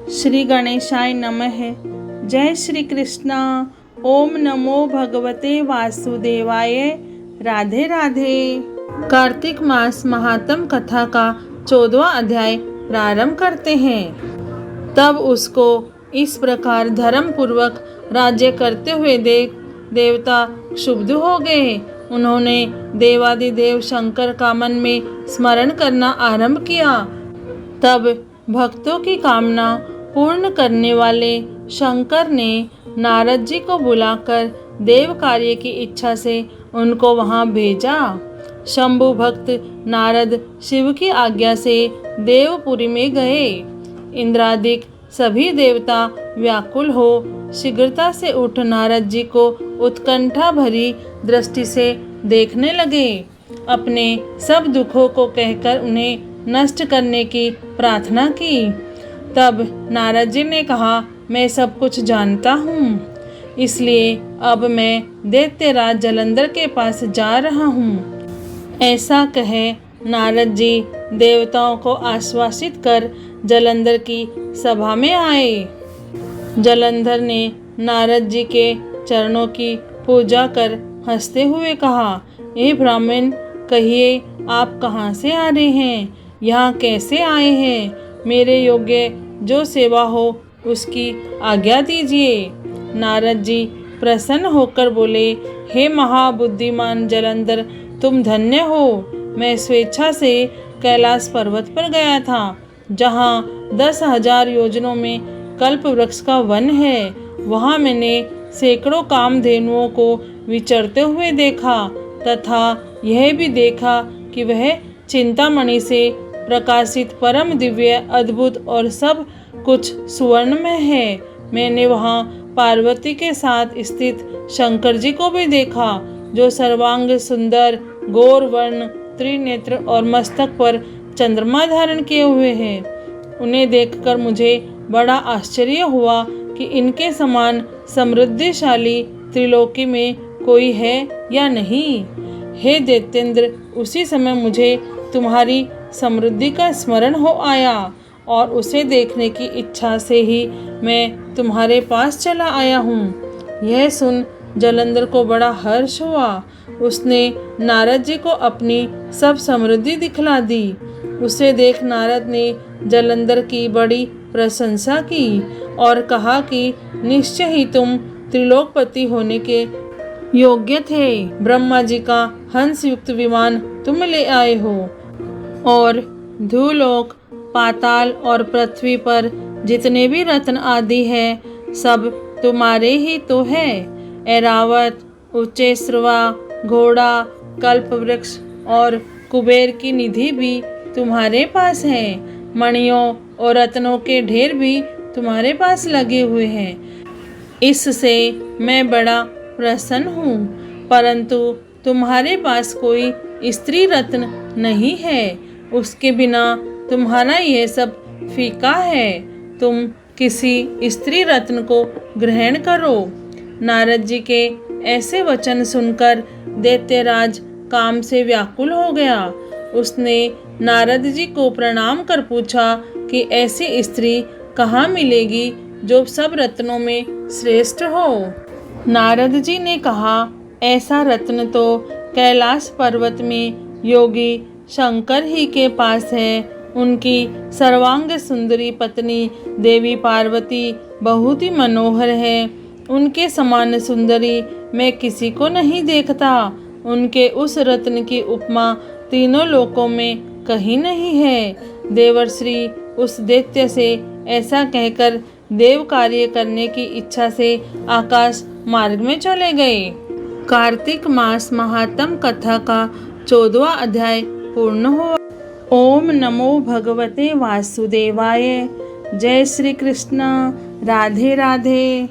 श्री गणेशाय नमः। जय श्री कृष्णा। ओम नमो भगवते वासुदेवाय। राधे राधे। कार्तिक मास महात्म कथा का 14वां अध्याय प्रारंभ करते हैं। तब उसको इस प्रकार धर्म पूर्वक राज्य करते हुए देख देवता क्षुब्ध हो गए। उन्होंने देवादिदेव शंकर का मन में स्मरण करना आरंभ किया। तब भक्तों की कामना पूर्ण करने वाले शंकर ने नारद जी को बुलाकर देव कार्य की इच्छा से उनको वहां भेजा। शंभु भक्त नारद शिव की आज्ञा से देवपुरी में गए। इंद्रादिक सभी देवता व्याकुल हो शीघ्रता से उठ नारद जी को उत्कंठा भरी दृष्टि से देखने लगे। अपने सब दुखों को कहकर उन्हें नष्ट करने की प्रार्थना की। तब नारद जी ने कहा, मैं सब कुछ जानता हूँ, इसलिए अब मैं दैत्यराज जलंधर के पास जा रहा हूँ। ऐसा कहे नारद जी देवताओं को आश्वासित कर जलंधर की सभा में आए। जलंधर ने नारद जी के चरणों की पूजा कर हंसते हुए कहा, हे ब्राह्मण, कहिए आप कहाँ से आ रहे हैं, यहाँ कैसे आए हैं? मेरे योग्य जो सेवा हो उसकी आज्ञा दीजिए। नारद जी प्रसन्न होकर बोले, हे महाबुद्धिमान जलंधर, तुम धन्य हो। मैं स्वेच्छा से कैलाश पर्वत पर गया था, जहाँ 10,000 योजनों में कल्प वृक्ष का वन है। वहाँ मैंने सैकड़ों कामधेनुओं को विचरते हुए देखा तथा यह भी देखा कि वह चिंतामणि से प्रकाशित परम दिव्य अद्भुत और सब कुछ सुवर्ण में है। मैंने वहाँ पार्वती के साथ स्थित शंकर जी को भी देखा, जो सर्वांग सुंदर, गौर वर्ण, त्रिनेत्र और मस्तक पर चंद्रमा धारण किए हुए हैं। उन्हें देखकर मुझे बड़ा आश्चर्य हुआ कि इनके समान समृद्धिशाली त्रिलोकी में कोई है या नहीं। हे दैत्येंद्र, उसी समय मुझे तुम्हारी समृद्धि का स्मरण हो आया और उसे देखने की इच्छा से ही मैं तुम्हारे पास चला आया हूँ। यह सुन जलंधर को बड़ा हर्ष हुआ। उसने नारद जी को अपनी सब समृद्धि दिखला दी। उसे देख नारद ने जलंधर की बड़ी प्रशंसा की और कहा कि निश्चय ही तुम त्रिलोकपति होने के योग्य थे। ब्रह्मा जी का हंस युक्त विमान तुम ले आए हो और धूलोक, पाताल और पृथ्वी पर जितने भी रत्न आदि है सब तुम्हारे ही तो है। ऐरावत, उच्चैश्रवा, घोड़ा, कल्प वृक्ष और कुबेर की निधि भी तुम्हारे पास है। मणियों और रत्नों के ढेर भी तुम्हारे पास लगे हुए हैं। इससे मैं बड़ा प्रसन्न हूँ, परंतु तुम्हारे पास कोई स्त्री रत्न नहीं है। उसके बिना तुम्हारा यह सब फीका है। तुम किसी स्त्री रत्न को ग्रहण करो। नारद जी के ऐसे वचन सुनकर दैत्यराज काम से व्याकुल हो गया। उसने नारद जी को प्रणाम कर पूछा कि ऐसी स्त्री कहाँ मिलेगी जो सब रत्नों में श्रेष्ठ हो। नारद जी ने कहा, ऐसा रत्न तो कैलाश पर्वत में योगी शंकर ही के पास है। उनकी सर्वांग सुंदरी पत्नी देवी पार्वती बहुत ही मनोहर है। उनके समान सुंदरी मैं किसी को नहीं देखता। उनके उस रत्न की उपमा तीनों लोकों में कहीं नहीं है। देवर्षि उस दैत्य से ऐसा कहकर देव कार्य करने की इच्छा से आकाश मार्ग में चले गए। कार्तिक मास महात्म कथा का 14वां अध्याय पूर्ण हुआ। ओम नमो भगवते वासुदेवाय। जय श्री कृष्ण। राधे राधे।